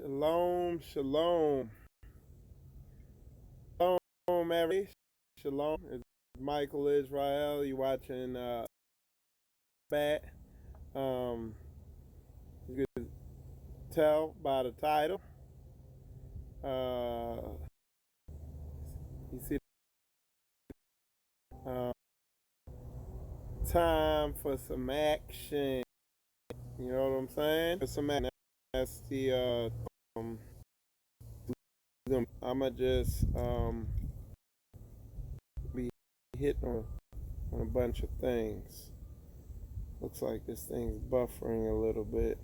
Shalom, shalom. Shalom, everybody. Shalom. It's Michael Israel. You watching Bat. Um, you can tell by the title. You see, uh, time for some action. You know what I'm saying? For some action. That's the I'ma just be hitting on a bunch of things. Looks like this thing's buffering a little bit.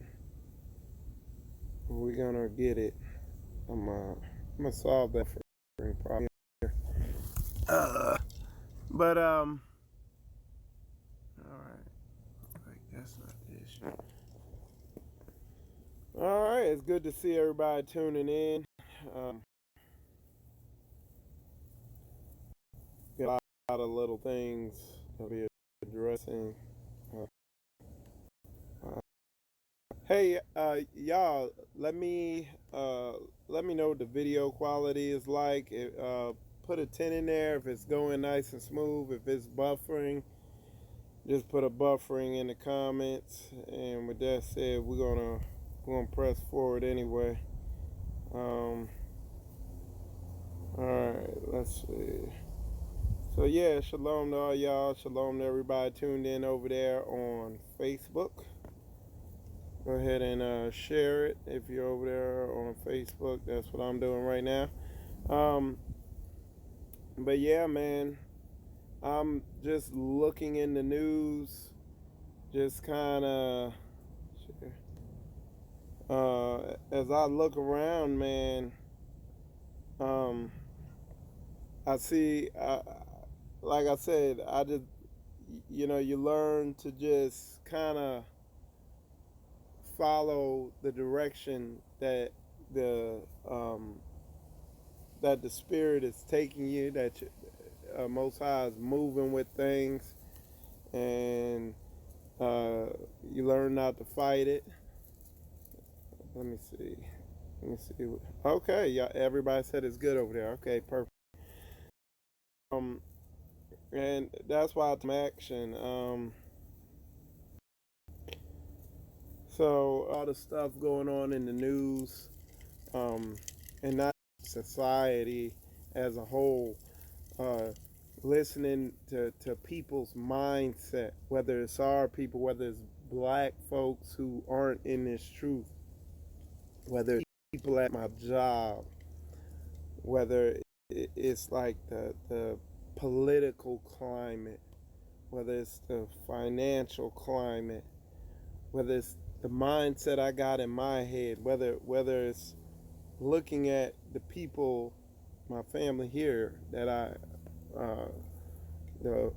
We're gonna get it. I'm gonna solve that problem here. But all right. Like that's not the issue. All right, it's good to see everybody tuning in. Um, got a lot of little things to be addressing. Uh, uh, hey, y'all, let me know what the video quality is like. Put a 10 in there if it's going nice and smooth. If it's buffering, just put a buffering in the comments. And with that said, we're gonna press forward anyway. All right, let's see. So yeah, shalom to all y'all. Shalom to everybody tuned in over there on Facebook. Go ahead and share it if you're over there on Facebook. That's what I'm doing right now. Um, but yeah, man, I'm just looking in the news, just kind of as I look around, man. Um, I see, like I said, I just, you learn to just kind of follow the direction that the um, that the spirit is taking you, that Most High is moving with things, and uh, you learn not to fight it. Let me see. Let me see. Okay, yeah, everybody said it's good over there. Okay, perfect. Um, and that's why it's action. So all the stuff going on in the news, um, and not society as a whole, uh, listening to people's mindset, whether it's our people, whether it's black folks who aren't in this truth, whether it's people at my job, whether it's like the political climate, whether it's the financial climate, whether it's the mindset I got in my head, whether it's looking at the people, my family here, that the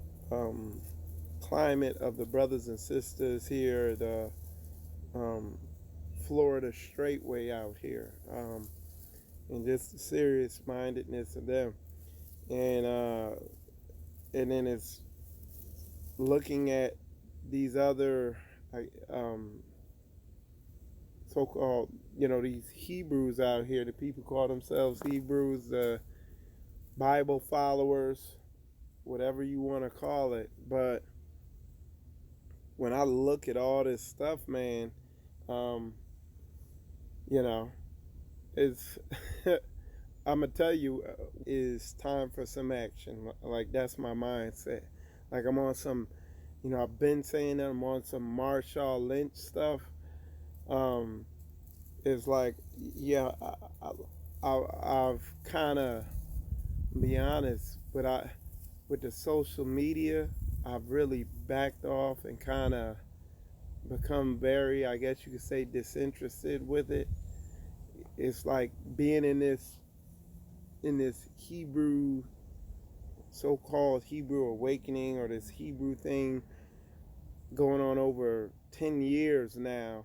climate of the brothers and sisters here, the um, Florida straightway out here, and just the serious mindedness of them, and then it's looking at these other um, so-called, these Hebrews out here. The people call themselves Hebrews, Bible followers, whatever you want to call it. But when I look at all this stuff, man, um, you know, it's I'm gonna tell you, is time for some action. Like that's my mindset. Like I'm on some, I've been saying that I'm on some Marshawn Lynch stuff. Um, it's like, yeah, I've kind of, be honest, with the social media, I've really backed off and kind of become very, I guess you could say, disinterested with it. It's like being in this Hebrew, so-called Hebrew awakening, or this Hebrew thing going on over 10 years now.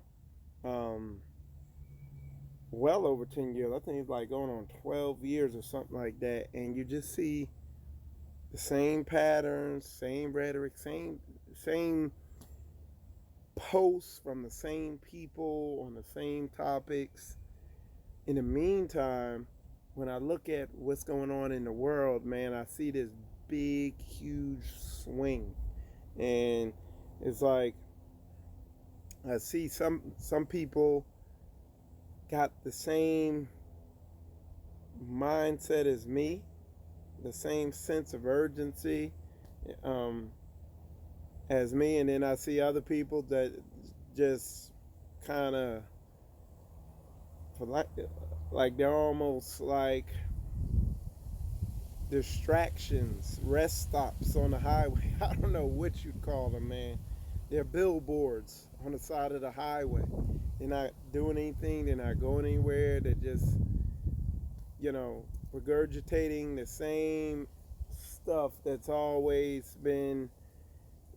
Well over 10 years. I think it's like going on 12 years or something like that. And you just see the same patterns, same rhetoric, same posts from the same people on the same topics. in the meantime, when I look at what's going on in the world, man, I see this big, huge swing. And it's like I see some people got the same mindset as me, the same sense of urgency um, as me, and then I see other people that just kind of like they're almost like distractions, rest stops on the highway. I don't know what you'd call them, man. They're billboards on the side of the highway. They're not doing anything. They're not going anywhere. They're just, you know, regurgitating the same stuff that's always been,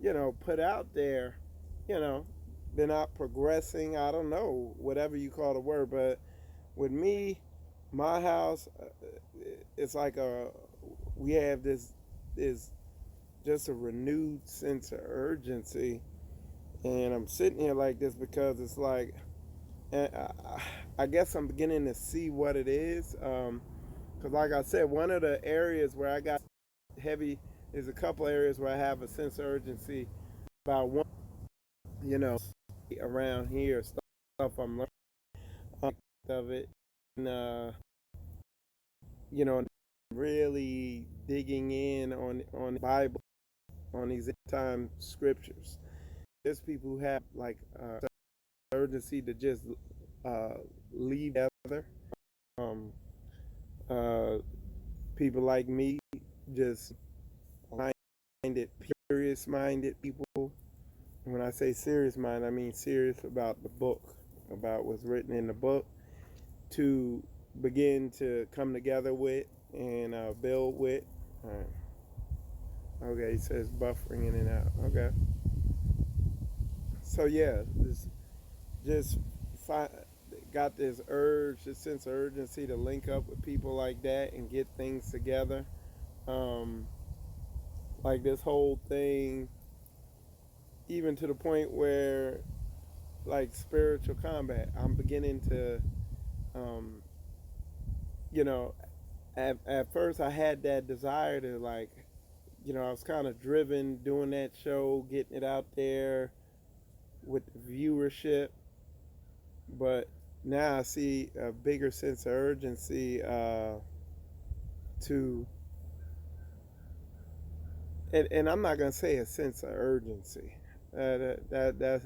you know, put out there. You know, they're not progressing. I don't know, whatever you call the word. But with me, my house, it's like we have this just a renewed sense of urgency, and I'm sitting here like this because it's like, and I guess I'm beginning to see what it is. Because like I said, one of the areas where I got heavy is a couple areas where I have a sense of urgency about one, you know, around here stuff I'm learning of it, and you know, really digging in on the Bible, on these end time scriptures. There's people who have like urgency to just uh, leave together. Um, uh, People like me, just minded, serious minded people. When I say serious mind, I mean serious about the book, about what's written in the book, to begin to come together with and build with. Okay, he says buffering in and out. Okay. So yeah, just fi- got this urge, this sense of urgency to link up with people like that and get things together. Um, like this whole thing, even to the point where, like spiritual combat, I'm beginning to, um, you know, at first I had that desire to like, you know, I was kind of driven doing that show, getting it out there with the viewership, but now I see a bigger sense of urgency to, and I'm not gonna say a sense of urgency, that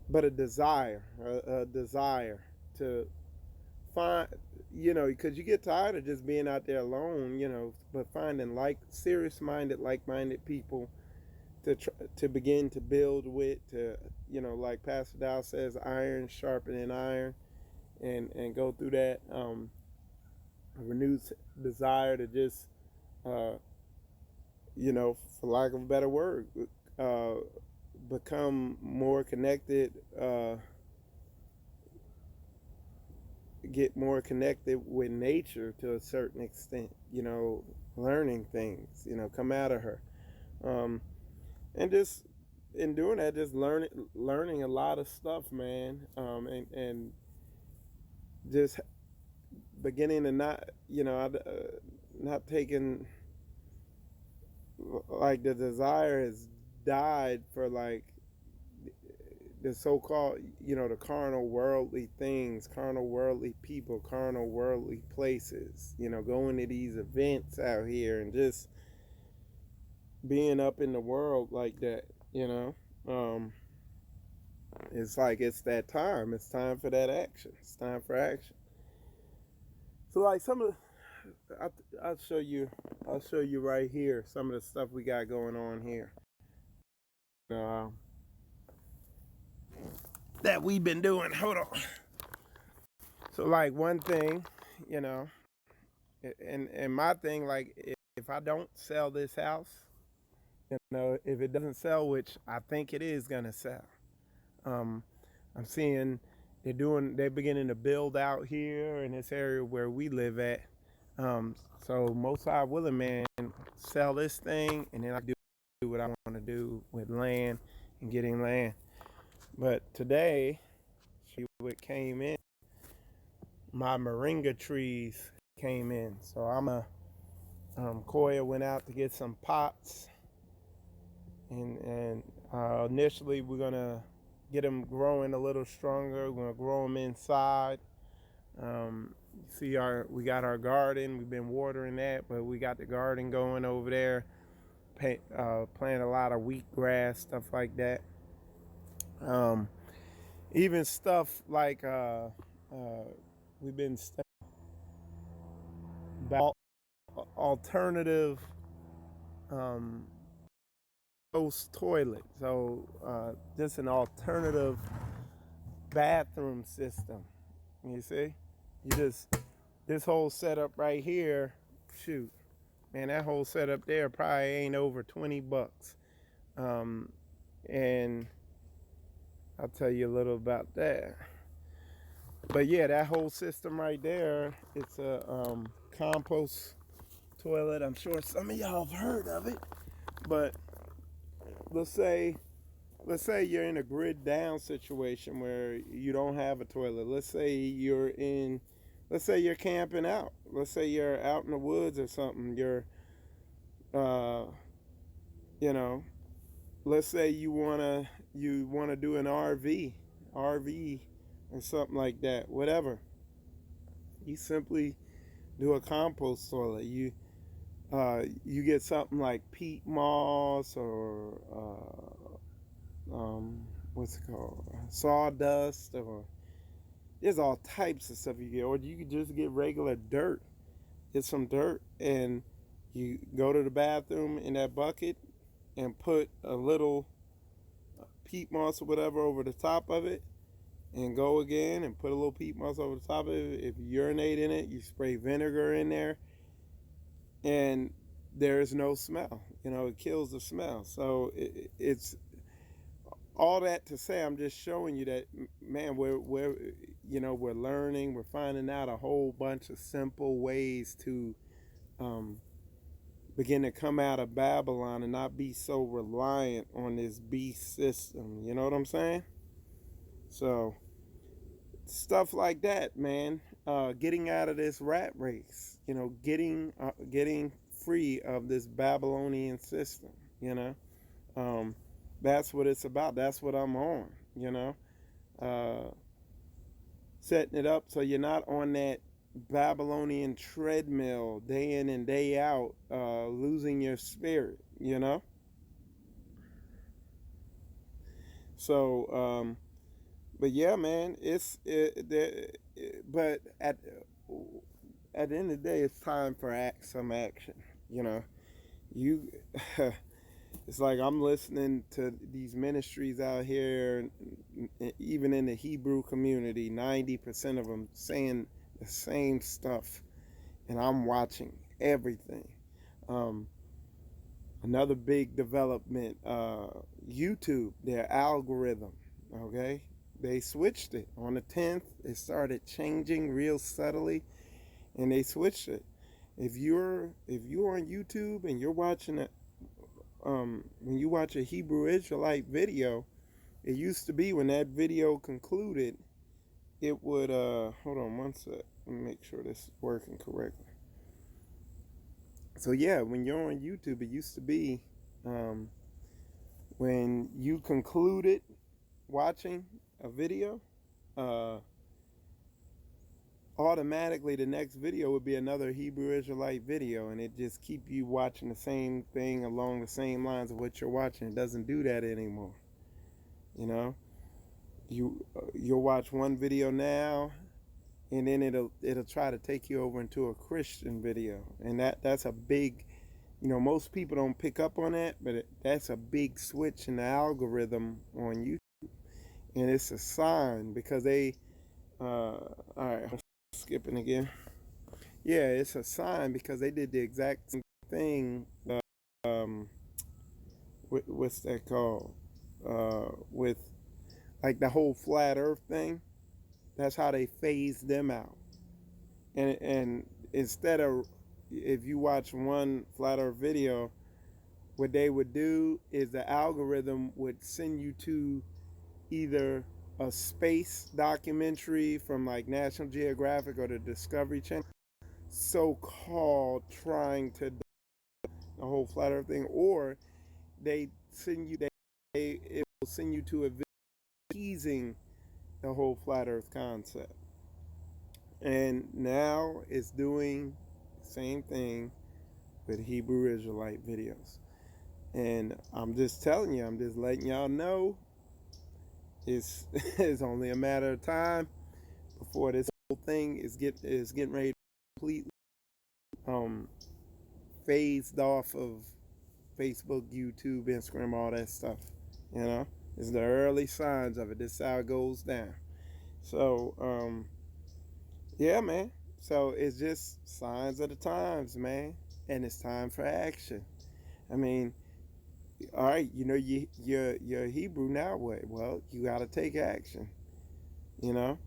but a desire, a desire to find, you know, because you get tired of just being out there alone, you know, but finding like serious minded, like minded people to begin to build with, to, you know, like Pastor Dow says, iron sharpening iron, and go through that renewed desire to just, uh, you know, for lack of a better word, uh, become more connected, get more connected with nature to a certain extent, you know, learning things, you know, come out of her. Um, and just in doing that, just learning a lot of stuff, man. And just beginning to not, you know, not taking, like the desire has died for like the so-called, you know, the carnal worldly things, carnal worldly people, carnal worldly places, you know, going to these events out here and just being up in the world like that, you know. It's like it's that time. It's time for that action. It's time for action. So like some of the, I'll show you. I'll show you right here some of the stuff we got going on here. Uh, that we've been doing. Hold on. So like one thing, you know, and my thing, like if I don't sell this house, you know, if it doesn't sell, which I think it is gonna sell, um, I'm seeing they're beginning to build out here in this area where we live at. So most High willing, man, sell this thing, and then I do what I want to do with land and getting land. But today, what came in, my moringa trees came in. So Koya went out to get some pots, and initially we're gonna get them growing a little stronger. We're gonna grow them inside. See, we got our garden. We've been watering that, but we got the garden going over there. Plant a lot of wheatgrass, stuff like that. Even stuff like we've been about alternative post toilet. So just an alternative bathroom system. You see, this whole setup right here. Shoot, man, that whole setup there probably ain't over $20. And I'll tell you a little about that. But yeah, that whole system right there, it's a compost toilet. I'm sure some of y'all have heard of it, but let's say you're in a grid down situation where you don't have a toilet. Let's say you're camping out. Let's say you're out in the woods or something. Let's say you wanna do an RV or something like that. Whatever. You simply do a compost toilet. You get something like peat moss or what's it called, sawdust, or there's all types of stuff you get. Or you could just get regular dirt. Get some dirt and you go to the bathroom in that bucket and put a little peat moss or whatever over the top of it, and go again and put a little peat moss over the top of it. If you urinate in it, you spray vinegar in there, and there's no smell. It kills the smell. So it's all that to say, I'm just showing you that, man, we're learning, we're finding out a whole bunch of simple ways to begin to come out of Babylon and not be so reliant on this beast system. You know what I'm saying? So stuff like that, man. Getting out of this rat race. Getting free of this Babylonian system. That's what it's about. That's what I'm on. Setting it up so you're not on that Babylonian treadmill day in and day out, losing your spirit. So, but yeah, man, but at the end of the day, it's time for some action. You. It's like I'm listening to these ministries out here, even in the Hebrew community, 90% of them saying the same stuff, and I'm watching everything. Another big development, YouTube, their algorithm, okay? They switched it. On the 10th, it started changing real subtly, and they switched it. If you're on YouTube and you're watching it, when you watch a Hebrew Israelite video, it used to be when that video concluded, it would, hold on one sec, let me make sure this is working correctly. So yeah, when you're on YouTube, it used to be, when you concluded watching a video, automatically the next video would be another Hebrew Israelite video, and it just keep you watching the same thing along the same lines of what you're watching. It doesn't do that anymore. You'll watch one video now, and then it'll try to take you over into a Christian video, and that's a big, most people don't pick up on that, but that's a big switch in the algorithm on YouTube, and it's a sign because they, all right, skipping again. Yeah, it's a sign because they did the exact same thing. What's that called? With like the whole flat Earth thing. That's how they phased them out. And instead of, if you watch one flat Earth video, what they would do is the algorithm would send you to either a space documentary from like National Geographic or the Discovery Channel, so-called trying to the whole flat earth thing, or they send you it will send you to a video teasing the whole flat earth concept. And now it's doing the same thing with Hebrew Israelite videos. And I'm just telling you, I'm just letting y'all know it's it's only a matter of time before this whole thing is getting ready to completely um phased off of Facebook, YouTube, Instagram, all that stuff. You know, it's the early signs of it. This is how it goes down. So, yeah, man. So it's just signs of the times, man, and it's time for action. I mean, all right, you know, you're Hebrew now. What? Well, you got to take action. You know,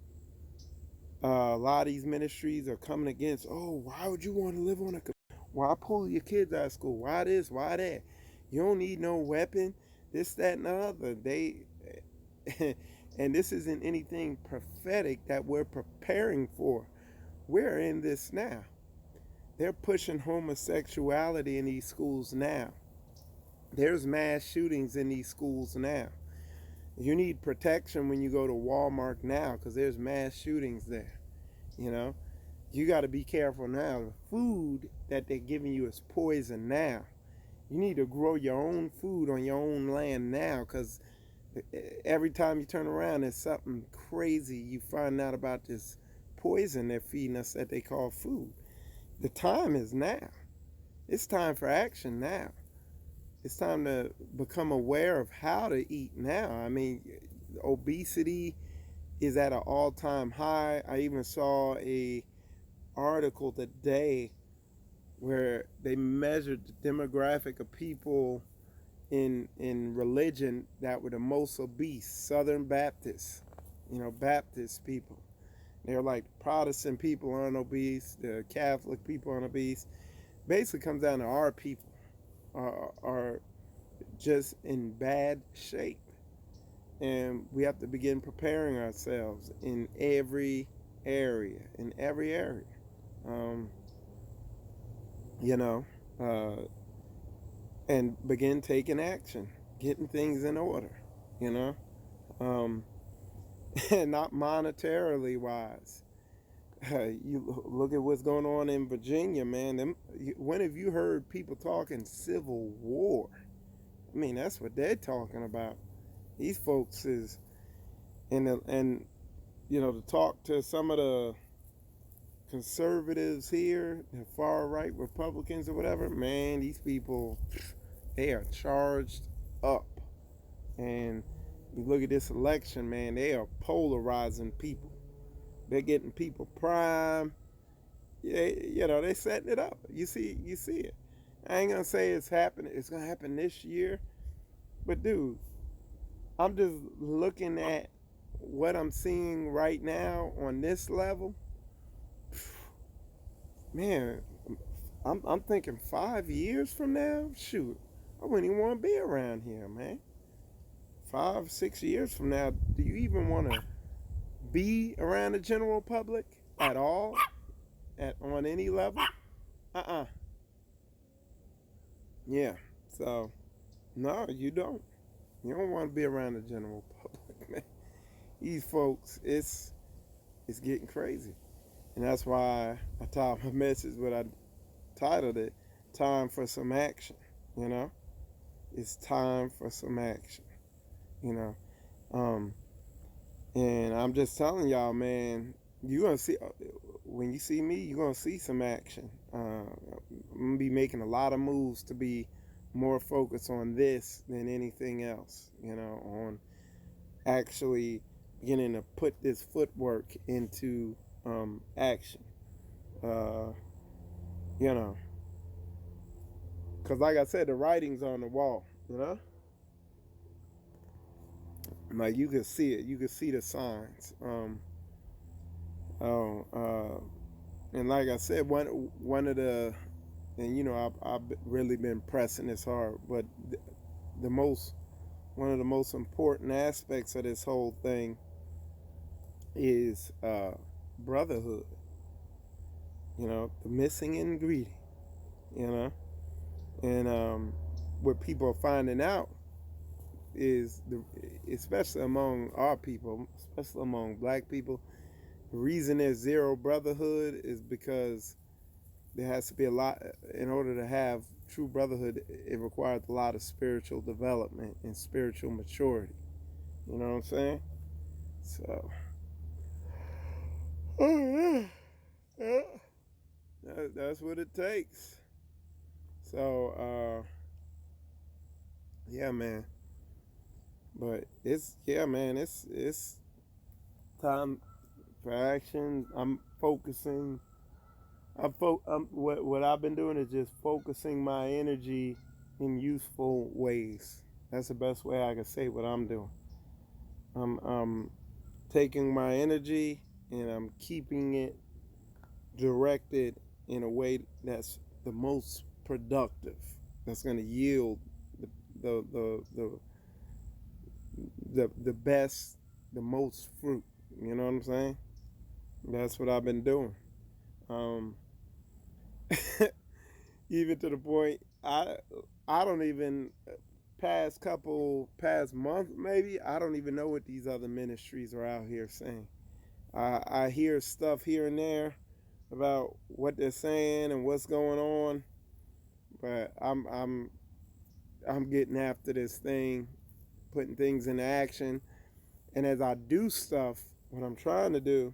a lot of these ministries are coming against. Oh, why would you want to live on a? Why pull your kids out of school? Why this? Why that? You don't need no weapon. This, that, and the other. They, and this isn't anything prophetic that we're preparing for. We're in this now. They're pushing homosexuality in these schools now. There's mass shootings in these schools now. You need protection when you go to Walmart now because there's mass shootings there. You know, you got to be careful now. The food that they're giving you is poison now. You need to grow your own food on your own land now because every time you turn around, there's something crazy you find out about this poison they're feeding us that they call food. The time is now. It's time for action now. It's time to become aware of how to eat now. I mean, obesity is at an all-time high. I even saw a article today where they measured the demographic of people in religion that were the most obese. Southern Baptists, you know, Baptist people. They're like Protestant people aren't obese, the Catholic people aren't obese. Basically comes down to our people are just in bad shape. And we have to begin preparing ourselves in every area, Um, you know, and begin taking action, getting things in order, you know, and not monetarily wise. You look at what's going on in Virginia, man. When have you heard people talking civil war? I mean, that's what they're talking about. These folks is, and you know, to talk to some of the conservatives here, the far right Republicans or whatever, man, these people, they are charged up. And you look at this election, man, they are polarizing people. They're getting people prime. Yeah, you know, they're setting it up. You see it. I ain't gonna say it's happening. It's gonna happen this year, but dude, I'm just looking at what I'm seeing right now on this level. Man, I'm thinking 5 years from now, shoot, I wouldn't even want to be around here, man. 5, 6 years from now, do you even want to be around the general public at all, on any level? Uh-uh. Yeah. So, no, you don't. You don't want to be around the general public, man. These folks, it's getting crazy, and that's why I titled my message what I titled it, "Time for Some Action." You know, it's time for some action. You know, um, and I'm just telling y'all, man, you're gonna see when you see me, you're gonna see some action. I'm gonna be making a lot of moves to be more focused on this than anything else. You know, on actually beginning to put this footwork into action. Uh, you know, because like I said, the writing's on the wall. You know, like you can see it. You can see the signs. Oh, and like I said, one of the, and you know, I've really been pressing this hard, but the most one of the most important aspects of this whole thing is brotherhood. You know, the missing ingredient. You know, and what people are finding out is especially among our people, especially among black people, the reason there's zero brotherhood is because there has to be a lot in order to have true brotherhood. It requires a lot of spiritual development and spiritual maturity. You know what I'm saying? So, oh yeah, that's what it takes. So, yeah, man. But it's yeah, man. It's time for action. I'm focusing. What I've been doing is just focusing my energy in useful ways. That's the best way I can say what I'm doing. I'm taking my energy and I'm keeping it directed in a way that's the most productive. That's going to yield the the the the the best, the most fruit. You know what I'm saying? That's what I've been doing. Um, even to the point I don't even past month maybe I don't even know what these other ministries are out here saying. I hear stuff here and there about what they're saying and what's going on, but I'm getting after this thing, putting things into action, and as I do stuff, what I'm trying to do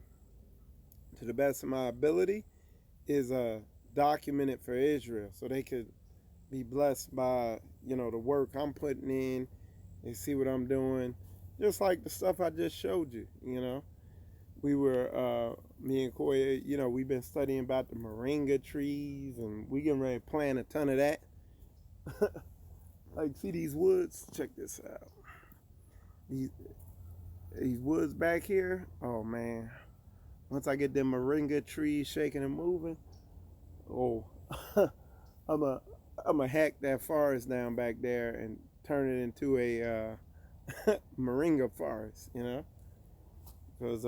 to the best of my ability is document it for Israel so they could be blessed by the work I'm putting in. They see what I'm doing, just like the stuff I just showed you. We were me and Koya. We've been studying about the moringa trees, and we getting ready to plant a ton of that. Like, see these woods? Check this out. These these woods back here. Oh man! Once I get them moringa trees shaking and moving, oh, I'm a I'm a hack that forest down back there and turn it into a moringa forest. Because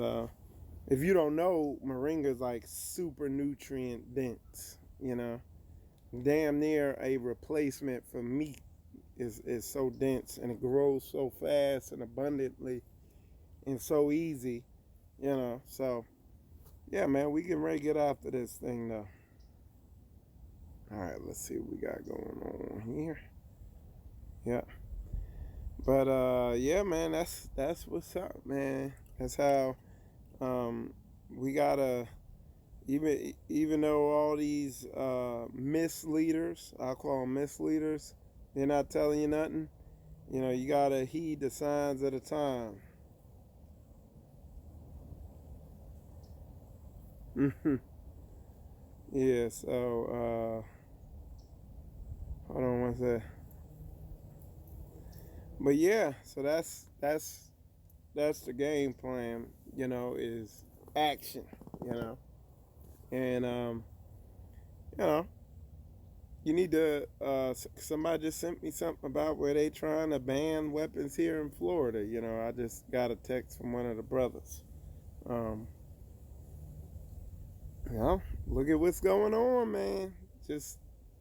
if you don't know, moringa is like super nutrient dense. Damn near a replacement for meat. Is so dense and it grows so fast and abundantly and so easy. So yeah, man, we can ready to get after this thing though. All right, let's see what we got going on here. Yeah. But yeah, man, that's what's up, man. That's how we gotta even though all these misleaders, I call them misleaders, they're not telling you nothing. You gotta heed the signs of the time. Yeah. So hold on one sec. But yeah, so that's the game plan. Is action. And you know, you need to. Somebody just sent me something about where they trying to ban weapons here in Florida. I just got a text from one of the brothers. Um, Look at what's going on, man. Just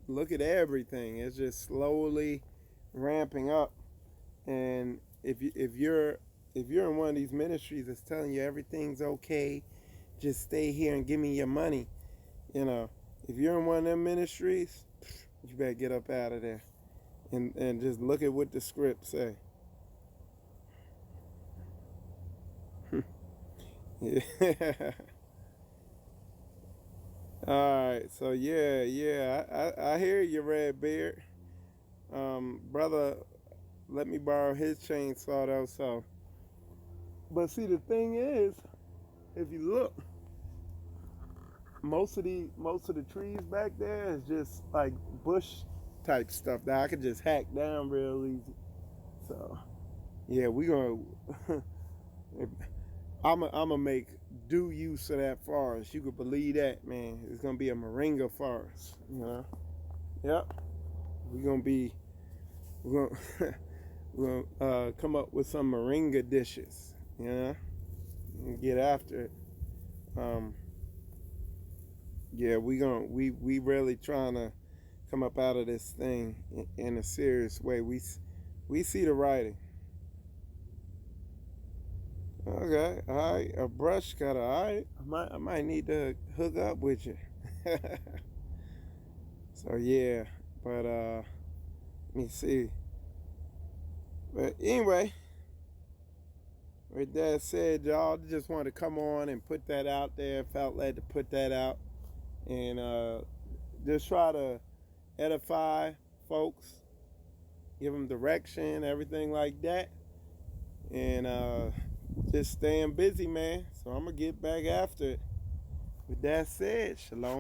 look at everything. It's just slowly ramping up. And if you're in one of these ministries that's telling you everything's okay, just stay here and give me your money. If you're in one of them ministries, you better get up out of there and just look at what the script say. Yeah. All right. So yeah. I hear you, Red Beard. Brother, let me borrow his chainsaw though. So, but see, the thing is, if you look, most of the trees back there is just like bush type stuff that I could just hack down real easy. So yeah, we gonna I'm gonna make due use of that forest. You could believe that, man. It's gonna be a moringa forest. Yep. We're gonna be we're gonna we're gonna come up with some moringa dishes. and get after it. Yeah, we really trying to come up out of this thing in a serious way. We see the writing. Okay, all right, a brush cutter. All right, I might need to hook up with you. So yeah, but let me see. But anyway, with that said, y'all, just wanted to come on and put that out there. Felt led to put that out and just try to edify folks, give them direction, everything like that, and just staying busy, man. So I'm gonna get back after it. With that said, shalom.